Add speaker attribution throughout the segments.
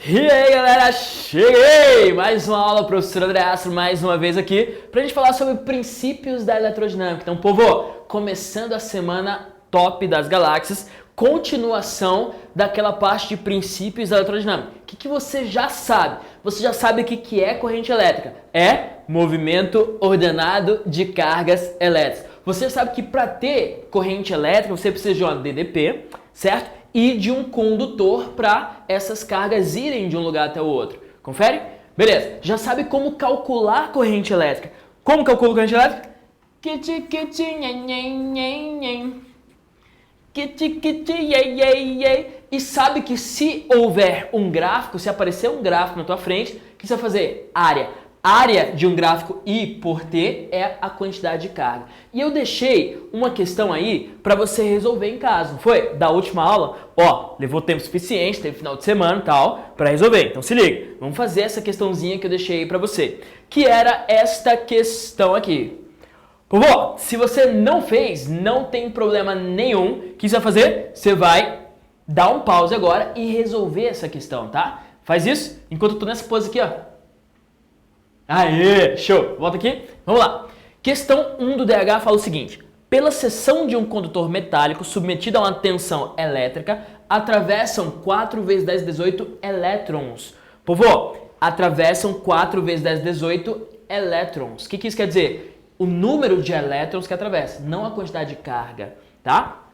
Speaker 1: E aí galera, cheguei! Mais uma aula, professor André Astro, mais uma vez aqui pra gente falar sobre princípios da eletrodinâmica. Então, povo, começando a semana top das galáxias, continuação daquela parte de princípios da eletrodinâmica. O que você já sabe? Você já sabe o que é corrente elétrica? É movimento ordenado de cargas elétricas. Você sabe que para ter corrente elétrica você precisa de uma DDP, certo? E de um condutor para essas cargas irem de um lugar até o outro. Confere? Beleza. Já sabe como calcular corrente elétrica. Como calcula corrente elétrica? E sabe que se houver um gráfico, se aparecer um gráfico na tua frente, o que você vai fazer? Área. Área de um gráfico I por T é a quantidade de carga. E eu deixei uma questão aí para você resolver em casa, não foi? Da última aula, ó, levou tempo suficiente, teve final de semana e tal, para resolver. Então se liga, vamos fazer essa questãozinha que eu deixei aí para você, que era esta questão aqui. Pô, se você não fez, não tem problema nenhum. O que você vai fazer? Você vai dar um pause agora e resolver essa questão, tá? Faz isso enquanto eu tô nessa pose aqui, ó. Aê, show! Volta aqui, vamos lá. Questão 1 do DH fala o seguinte: pela seção de um condutor metálico submetido a uma tensão elétrica, atravessam 4 vezes 10 18 elétrons. Povo, atravessam 4 vezes 10 18 elétrons. O que isso quer dizer? O número de elétrons que atravessa, não a quantidade de carga, tá?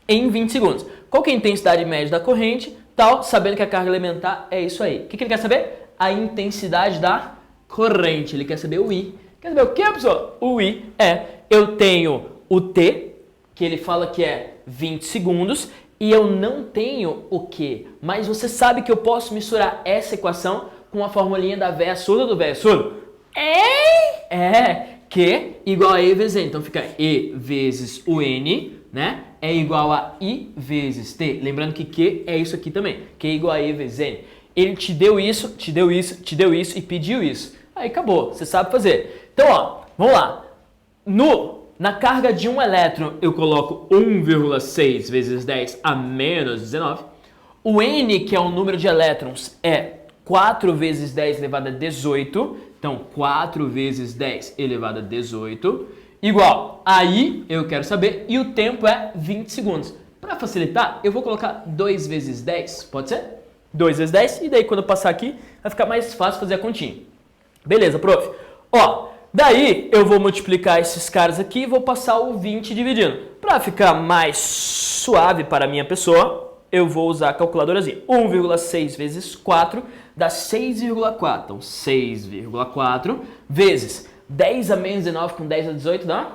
Speaker 1: Em 20 segundos. Qual que é a intensidade média da corrente? Tal, sabendo que a carga elementar é isso aí. O que ele quer saber? A intensidade da corrente. Ele quer saber o I. Quer saber o que, pessoal? O I é, eu tenho o T, que ele fala que é 20 segundos, e eu não tenho o Q. Mas você sabe que eu posso misturar essa equação com a formulinha da véia surda do véio surdo? Q igual a E vezes N. Então fica E vezes o N, né? É igual a I vezes T. Lembrando que Q é isso aqui também. Q é igual a E vezes N. Ele te deu isso, te deu isso, te deu isso e pediu isso. Aí acabou, você sabe fazer. Então, ó, vamos lá. Na carga de um elétron, eu coloco 1,6 vezes 10 a menos 19. O N, que é o número de elétrons, é 4 vezes 10 elevado a 18. Então, 4 vezes 10 elevado a 18. Igual. Aí, eu quero saber. E o tempo é 20 segundos. Para facilitar, eu vou colocar 2 vezes 10. Pode ser? 2 vezes 10. E daí, quando eu passar aqui, vai ficar mais fácil fazer a continha. Beleza, prof. Ó, daí eu vou multiplicar esses caras aqui e vou passar o 20 dividindo. Para ficar mais suave para a minha pessoa, eu vou usar a calculadorazinha. 1,6 vezes 4 dá 6,4. Então, 6,4 vezes 10 a menos 19 com 10 a 18 dá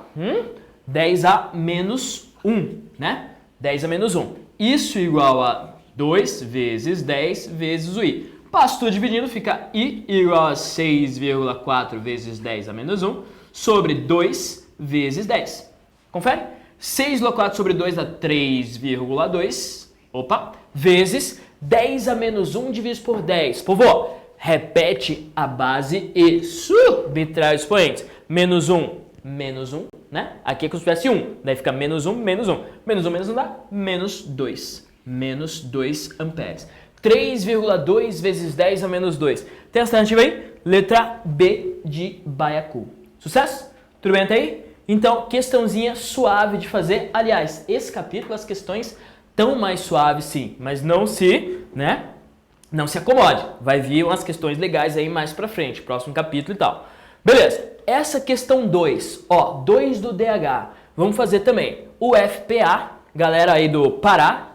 Speaker 1: 10 a menos 1, né? 10 a menos 1. Isso igual a 2 vezes 10 vezes o I. Passo tudo dividindo, fica I igual a 6,4 vezes 10 a menos 1 sobre 2 vezes 10. Confere? 6,4 sobre 2 dá 3,2. Opa! Vezes 10 a menos 1 dividido por 10. Povo, repete a base e subtrai os expoentes. Menos 1, né? Aqui é como se tivesse 1. Daí fica menos 1, menos 1. Menos 1, menos 1 dá menos 2. Menos 2 amperes. 3,2 vezes 10 a menos 2. Tem a alternativa aí? Letra B de Baiacu. Sucesso? Tudo bem até aí? Então, questãozinha suave de fazer. Aliás, esse capítulo, as questões tão mais suaves sim, mas não se acomode. Vai vir umas questões legais aí mais pra frente, próximo capítulo e tal. Beleza, essa questão 2, ó, 2 do DH. Vamos fazer também o FPA, galera aí do Pará.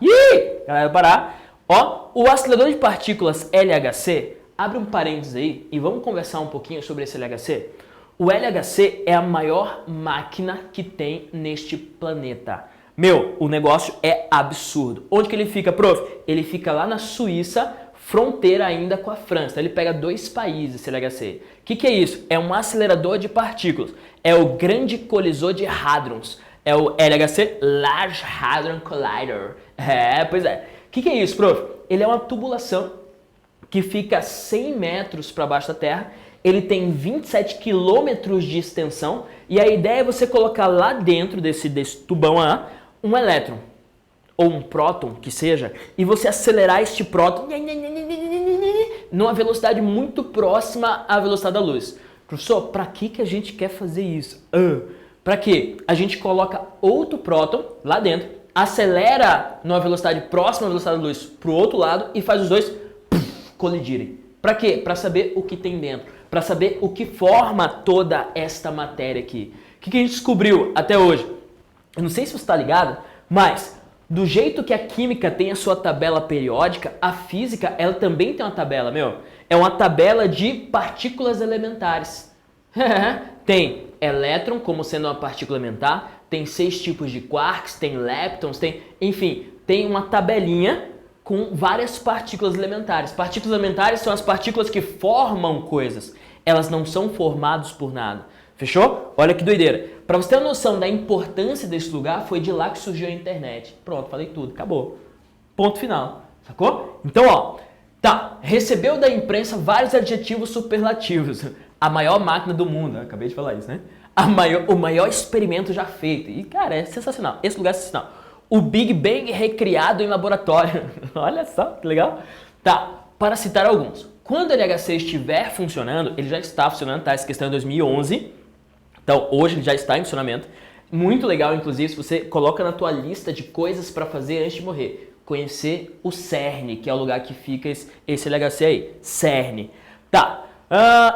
Speaker 1: Galera do Pará. Ó, o acelerador de partículas LHC, abre um parênteses aí e vamos conversar um pouquinho sobre esse LHC. O LHC é a maior máquina que tem neste planeta. Meu, o negócio é absurdo. Onde que ele fica, prof? Ele fica lá na Suíça, fronteira ainda com a França. Então, ele pega 2 países, esse LHC. O que é isso? É um acelerador de partículas. É o grande colisor de hadrons. É o LHC, Large Hadron Collider. Pois é. O que é isso, prof? Ele é uma tubulação que fica 100 metros para baixo da Terra. Ele tem 27 quilômetros de extensão. E a ideia é você colocar lá dentro desse tubão um elétron. ou um próton, que seja, e você acelerar este próton numa velocidade muito próxima à velocidade da luz. Professor, para que a gente quer fazer isso? Para quê? A gente coloca outro próton lá dentro, acelera numa velocidade próxima à velocidade da luz para o outro lado e faz os dois colidirem. Para quê? Para saber o que tem dentro, para saber o que forma toda esta matéria aqui. O que a gente descobriu até hoje? Eu não sei se você está ligado, mas do jeito que a química tem a sua tabela periódica, a física ela também tem uma tabela, É uma tabela de partículas elementares. Tem elétron como sendo uma partícula elementar, tem 6 tipos de quarks, tem leptons, enfim, tem uma tabelinha com várias partículas elementares. Partículas elementares são as partículas que formam coisas. Elas não são formadas por nada. Fechou? Olha que doideira. Para você ter uma noção da importância desse lugar, foi de lá que surgiu a internet. Pronto, falei tudo, acabou. Ponto final. Sacou? Então, ó, tá, recebeu da imprensa vários adjetivos superlativos. A maior máquina do mundo, eu acabei de falar isso, né? O maior experimento já feito. E, cara, é sensacional. Esse lugar é sensacional. O Big Bang recriado em laboratório. Olha só, que legal. Tá, para citar alguns. Quando o LHC estiver funcionando, ele já está funcionando, tá? Essa questão é 2011. Então, hoje ele já está em funcionamento. Muito legal, inclusive, se você coloca na tua lista de coisas para fazer antes de morrer. Conhecer o CERN, que é o lugar que fica esse LHC aí. CERN. Tá.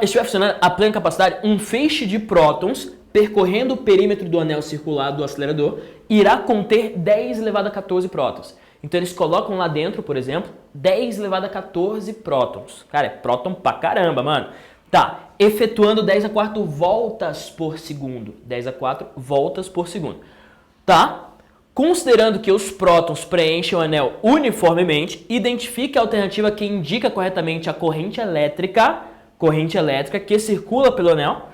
Speaker 1: Estiver funcionando a plena capacidade, um feixe de prótons percorrendo o perímetro do anel circular do acelerador irá conter 10 elevado a 14 prótons. Então eles colocam lá dentro, por exemplo, 10 elevado a 14 prótons. Cara, é próton pra caramba, mano. Tá, efetuando 10 a 4 voltas por segundo. 10 a 4 voltas por segundo. Tá? Considerando que os prótons preenchem o anel uniformemente, identifique a alternativa que indica corretamente a corrente elétrica que circula pelo anel,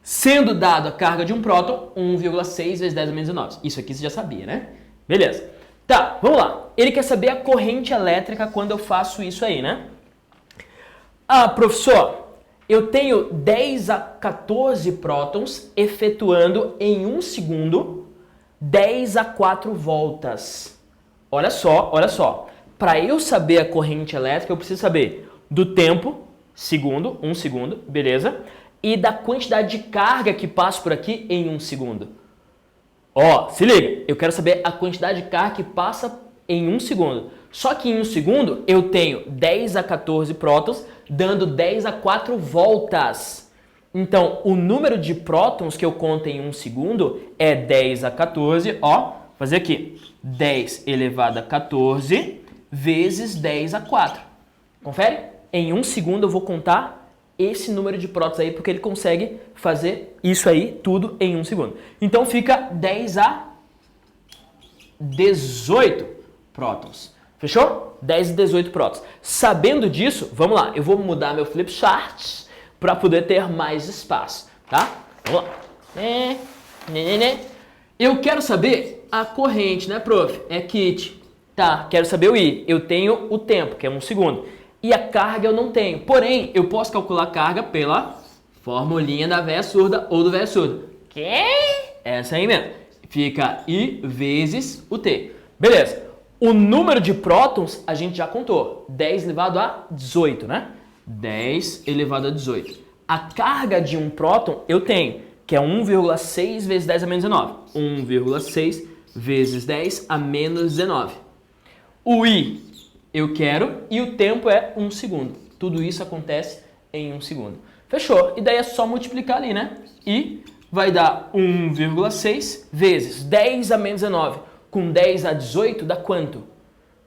Speaker 1: sendo dado a carga de um próton 1,6 vezes 10 a menos 19. Isso aqui você já sabia, né? Beleza. Tá, vamos lá. Ele quer saber a corrente elétrica quando eu faço isso aí, né? Professor, eu tenho 10 a 14 prótons efetuando em 1 segundo 10 a 4 voltas. Olha só, olha só. Para eu saber a corrente elétrica, eu preciso saber do tempo, segundo, 1 segundo, beleza? E da quantidade de carga que passa por aqui em 1 segundo. Ó, se liga, eu quero saber a quantidade de carga que passa em 1 segundo. Só que em 1 segundo eu tenho 10 a 14 prótons dando 10 a 4 voltas. Então, o número de prótons que eu conto em 1 segundo é 10 a 14, ó, fazer aqui, 10 elevado a 14 vezes 10 a 4. Confere? Em 1 segundo eu vou contar esse número de prótons aí, porque ele consegue fazer isso aí tudo em 1 segundo. Então fica 10 a 18 prótons. Fechou? 10 a 18 prótons. Sabendo disso, vamos lá. Eu vou mudar meu flip chart para poder ter mais espaço, tá? Vamos lá. Eu quero saber a corrente, né, prof? É kit. Tá, quero saber o I. Eu tenho o tempo, que é 1 segundo. E a carga eu não tenho. Porém, eu posso calcular a carga pela formulinha da véia surda ou do véia surdo. Que? Essa aí mesmo. Fica I vezes o T. Beleza. O número de prótons a gente já contou. 10 elevado a 18, né? 10 elevado a 18. A carga de um próton eu tenho, que é 1,6 vezes 10 a menos 19. 1,6 vezes 10 a menos 19. O I eu quero e o tempo é 1 segundo. Tudo isso acontece em 1 segundo. Fechou? E daí é só multiplicar ali, né? E vai dar 1,6 vezes 10 a menos 19 com 10 a 18 dá quanto?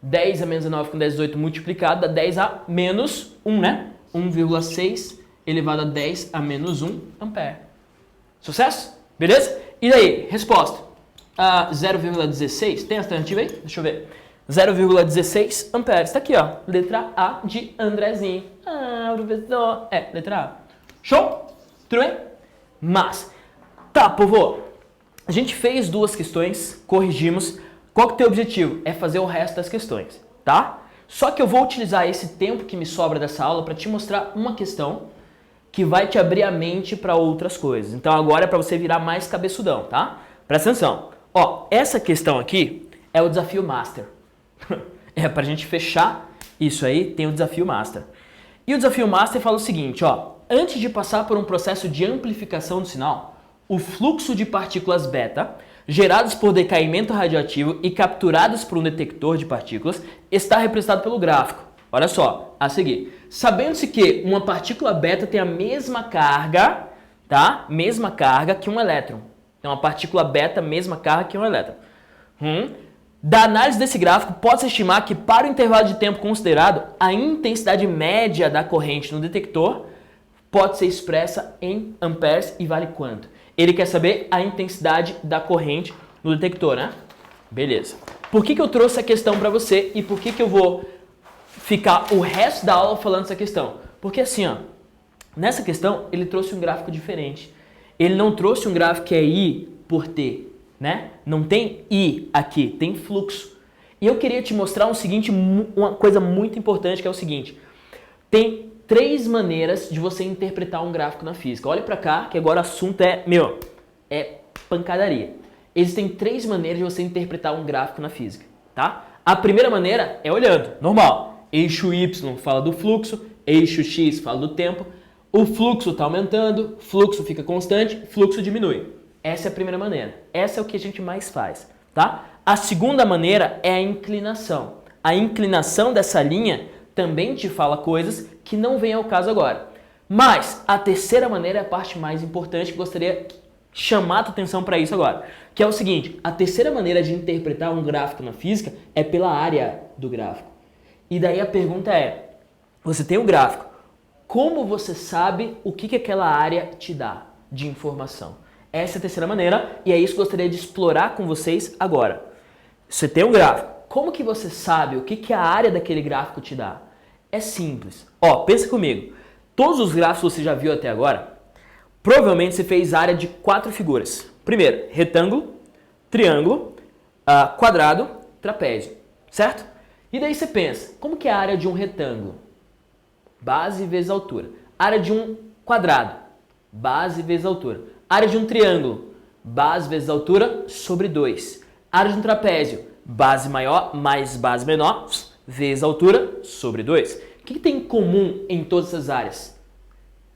Speaker 1: 10 a menos 19 com 10 a 18 multiplicado dá 10 a menos 1, né? 1,6 elevado a 10 a menos 1 ampere. Sucesso? Beleza? E daí? Resposta. 0,16. Tem alternativa aí? Deixa eu ver. 0,16 amperes. Está aqui, ó. Letra A de Andrezinho. Professor. Letra A. Show? Tudo bem? Mas, tá, povo. A gente fez 2 questões, corrigimos. Qual que é o teu objetivo? É fazer o resto das questões, tá? Só que eu vou utilizar esse tempo que me sobra dessa aula para te mostrar uma questão que vai te abrir a mente para outras coisas. Então agora é para você virar mais cabeçudão, tá? Presta atenção. Ó, essa questão aqui é o desafio Master. É pra gente fechar isso aí, tem o desafio Master. E o desafio master fala o seguinte, ó, antes de passar por um processo de amplificação do sinal, o fluxo de partículas beta, gerados por decaimento radioativo e capturados por um detector de partículas, está representado pelo gráfico. Olha só, a seguir. Sabendo-se que uma partícula beta tem a mesma carga, tá? Mesma carga que um elétron. Então, uma partícula beta, mesma carga que um elétron. Da análise desse gráfico, pode-se estimar que para o intervalo de tempo considerado, a intensidade média da corrente no detector pode ser expressa em amperes e vale quanto? Ele quer saber a intensidade da corrente no detector, né? Beleza. Por que eu trouxe a questão para você e por que eu vou ficar o resto da aula falando essa questão? Porque assim, ó, nessa questão ele trouxe um gráfico diferente. Ele não trouxe um gráfico que é I por T, né? Não tem I aqui, tem fluxo. E eu queria te mostrar uma coisa muito importante, que é o seguinte. Tem 3 maneiras de você interpretar um gráfico na física. Olha pra cá, que agora o assunto é pancadaria. Existem 3 maneiras de você interpretar um gráfico na física, tá? A primeira maneira é olhando, normal. Eixo Y fala do fluxo, eixo X fala do tempo. O fluxo está aumentando, fluxo fica constante, fluxo diminui. Essa é a primeira maneira. Essa é o que a gente mais faz, tá? A segunda maneira é a inclinação. A inclinação dessa linha também te fala coisas que não vem ao caso agora. Mas a terceira maneira é a parte mais importante, que gostaria de chamar a tua atenção para isso agora, que é o seguinte: a terceira maneira de interpretar um gráfico na física é pela área do gráfico. E daí a pergunta é, você tem um gráfico, como você sabe o que aquela área te dá de informação? Essa é a terceira maneira e é isso que eu gostaria de explorar com vocês agora. Você tem um gráfico, como que você sabe o que a área daquele gráfico te dá? É simples. Ó, pensa comigo. Todos os gráficos que você já viu até agora, provavelmente você fez área de 4 figuras. Primeiro, retângulo, triângulo, quadrado, trapézio, certo? E daí você pensa, como que é a área de um retângulo? Base vezes altura. Área de um quadrado, base vezes altura. Área de um triângulo, base vezes altura sobre 2. Área de um trapézio, base maior mais base menor vezes altura sobre 2. O que tem em comum em todas essas áreas?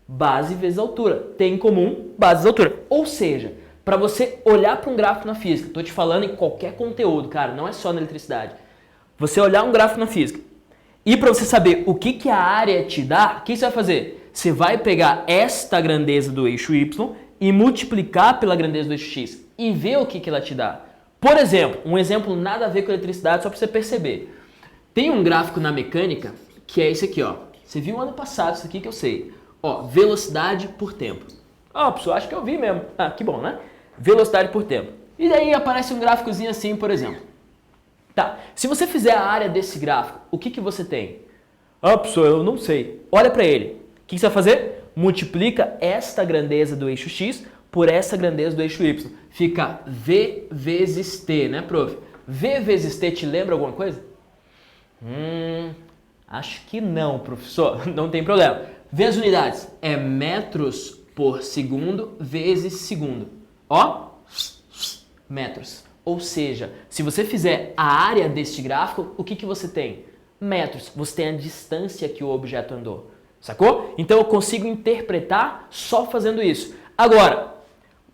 Speaker 1: Base vezes altura. Tem em comum base vezes altura. Ou seja, para você olhar para um gráfico na física, estou te falando em qualquer conteúdo, cara, não é só na eletricidade. Você olhar um gráfico na física e para você saber o que a área te dá, o que você vai fazer? Você vai pegar esta grandeza do eixo Y e multiplicar pela grandeza do eixo X e ver o que ela te dá. Por exemplo, um exemplo nada a ver com eletricidade, só para você perceber. Tem um gráfico na mecânica que é esse aqui, ó. Você viu ano passado isso aqui que eu sei. Ó, velocidade por tempo. Ah, pessoal, acho que eu vi mesmo. Ah, que bom, né? Velocidade por tempo. E daí aparece um gráficozinho assim, por exemplo. Tá, se você fizer a área desse gráfico, o que você tem? Ah, pessoal, eu não sei. Olha para ele. O que você vai fazer? Multiplica esta grandeza do eixo X por essa grandeza do eixo Y. Fica V vezes T, né, prof? V vezes T te lembra alguma coisa? Acho que não, professor. Não tem problema. Vê as unidades. É metros por segundo vezes segundo. Ó, metros. Ou seja, se você fizer a área deste gráfico, o que você tem? Metros. Você tem a distância que o objeto andou. Sacou? Então eu consigo interpretar só fazendo isso. Agora,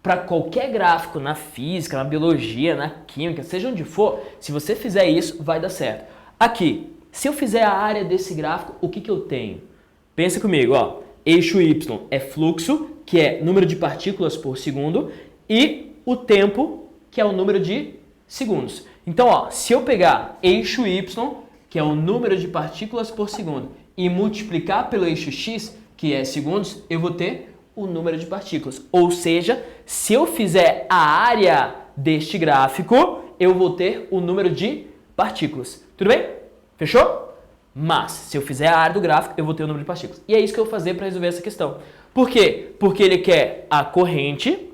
Speaker 1: para qualquer gráfico na física, na biologia, na química, seja onde for, se você fizer isso, vai dar certo. Aqui, se eu fizer a área desse gráfico, o que eu tenho? Pensa comigo, ó. Eixo Y é fluxo, que é número de partículas por segundo, e o tempo, que é o número de segundos. Então, ó, se eu pegar eixo Y, que é o número de partículas por segundo, e multiplicar pelo eixo X, que é segundos, eu vou ter o número de partículas. Ou seja, se eu fizer a área deste gráfico, eu vou ter o número de partículas. Tudo bem? Fechou? Mas, se eu fizer a área do gráfico, eu vou ter o número de partículas. E é isso que eu vou fazer para resolver essa questão. Por quê? Porque ele quer a corrente,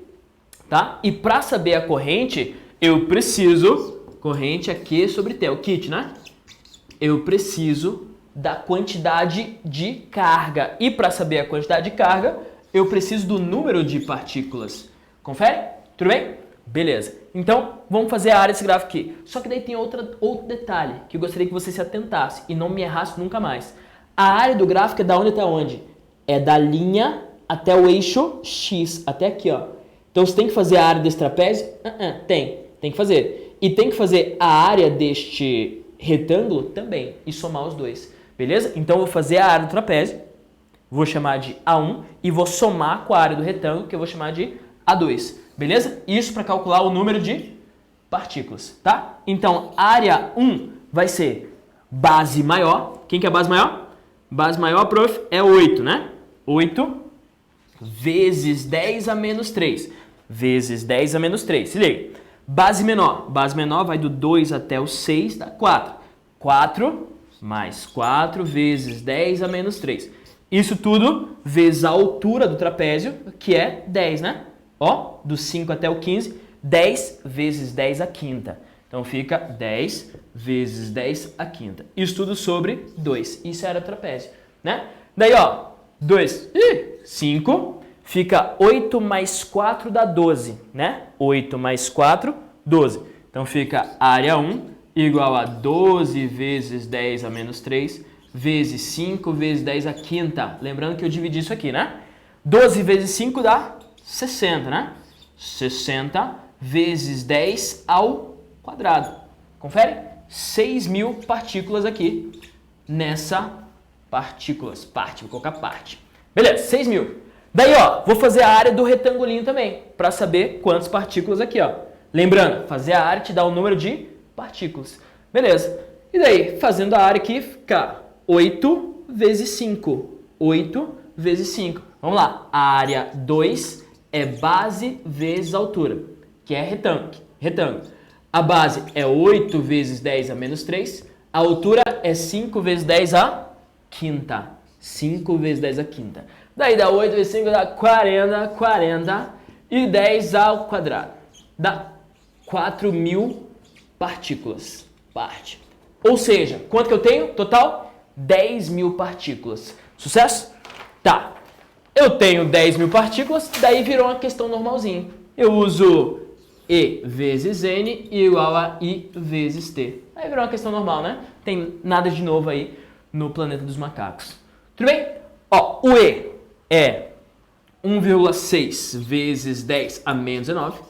Speaker 1: tá? E para saber a corrente, eu preciso... Corrente é Q sobre T, é o kit, né? Eu preciso da quantidade de carga. E para saber a quantidade de carga, eu preciso do número de partículas. Confere? Tudo bem? Beleza. Então, vamos fazer a área desse gráfico aqui. Só que daí tem outro detalhe que eu gostaria que você se atentasse e não me errasse nunca mais. A área do gráfico é da onde até onde? É da linha até o eixo X, até aqui, ó. Então, você tem que fazer a área desse trapézio? Tem que fazer. E tem que fazer a área deste retângulo também, e somar os dois, beleza? Então, eu vou fazer a área do trapézio, vou chamar de A1, e vou somar com a área do retângulo, que eu vou chamar de A2, beleza? Isso para calcular o número de partículas, tá? Então, área 1 vai ser base maior. Quem que é a base maior? Base maior, prof, é 8, né? 8 vezes 10 a menos 3. Vezes 10 a menos 3. Se liga. Base menor. Base menor vai do 2 até o 6, dá 4. 4 mais 4 vezes 10 a menos 3. Isso tudo vezes a altura do trapézio, que é 10, né? Ó, do 5 até o 15, 10 vezes 10 a quinta. Então fica 10 vezes 10 a quinta. Isso tudo sobre 2. Isso era o trapézio, né? Daí, ó, 2, 5, fica 8 mais 4 dá 12, né? 8 mais 4, 12. Então fica área 1 igual a 12 vezes 10 a menos 3 vezes 5 vezes 10 a quinta. Lembrando que eu dividi isso aqui, né? 12 vezes 5 dá 60, né? 60 vezes 10 ao quadrado. Confere? 6.000 partículas aqui nessa parte. Vou colocar parte. Beleza, 6.000. Daí, ó, vou fazer a área do retangulinho também, para saber quantas partículas aqui, ó. Lembrando, fazer a área te dá o número de partículas. Beleza. E daí, fazendo a área aqui, fica 8 vezes 5. 8 vezes 5. Vamos lá. A área 2 é base vezes altura, que é retângulo. A base é 8 vezes 10 a menos 3. A altura é 5 vezes 10 a quinta. 5 vezes 10 a quinta. Daí dá 8 vezes 5 dá 40 e 10 ao quadrado. Dá 4.000 partículas. Parte. Ou seja, quanto que eu tenho? Total? 10.000 partículas. Sucesso? Tá. Eu tenho 10.000 partículas, daí virou uma questão normalzinha. Eu uso E vezes N igual a I vezes T. Aí virou uma questão normal, né? Tem nada de novo aí no planeta dos macacos. Tudo bem? Ó, o E é 1,6 vezes 10 a menos 19.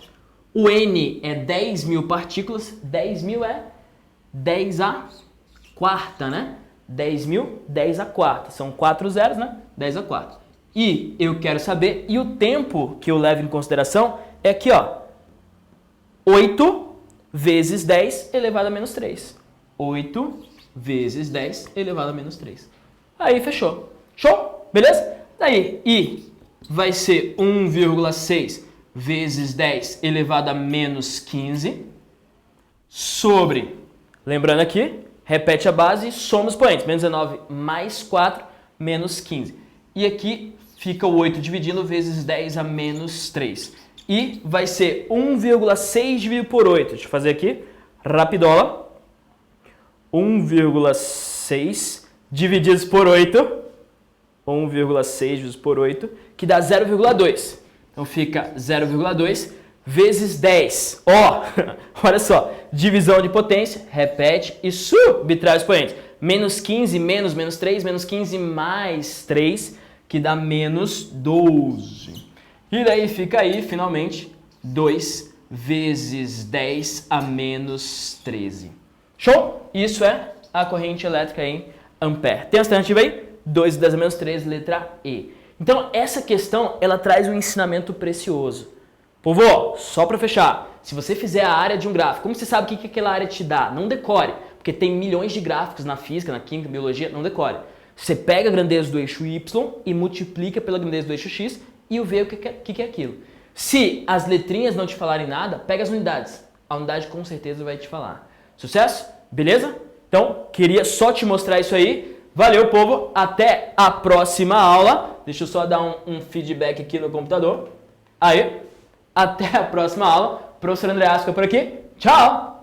Speaker 1: O N é 10.000 partículas. 10.000 é 10 a quarta, né? 10.000, 10 a quarta. São 4 zeros, né? 10 a quarta. E eu quero saber, e o tempo que eu levo em consideração é aqui, ó. 8 vezes 10 elevado a menos 3. 8 vezes 10 elevado a menos 3. Aí, fechou. Show? Beleza? Daí, I vai ser 1,6 vezes 10 elevado a menos 15 sobre, lembrando aqui, repete a base e soma os expoentes. Menos 19 mais 4, menos 15. E aqui fica o 8 dividindo vezes 10 a menos 3. E vai ser 1,6 dividido por 8. Deixa eu fazer aqui, rapidola. 1,6 divididos por 8. 1,6 divididos por 8, que dá 0,2. Então fica 0,2 vezes 10. Ó, olha só, divisão de potência, repete e subtrai os expoentes. Menos 15 menos 3, menos 15 mais 3, que dá menos 12. E daí fica aí, finalmente, 2 vezes 10 a menos 13. Show? Isso é a corrente elétrica em ampere. Tem a alternativa aí? 2 vezes 10 a menos 13, letra E. Então, essa questão, ela traz um ensinamento precioso. Povo, só para fechar, se você fizer a área de um gráfico, como você sabe o que aquela área te dá? Não decore, porque tem milhões de gráficos na física, na química, na biologia, não decore. Você pega a grandeza do eixo Y e multiplica pela grandeza do eixo X e vê o que é aquilo. Se as letrinhas não te falarem nada, pega as unidades. A unidade com certeza vai te falar. Sucesso? Beleza? Então, queria só te mostrar isso aí. Valeu, povo. Até a próxima aula. Deixa eu só dar um feedback aqui no computador. Aí, até a próxima aula. Professor André Asca por aqui. Tchau!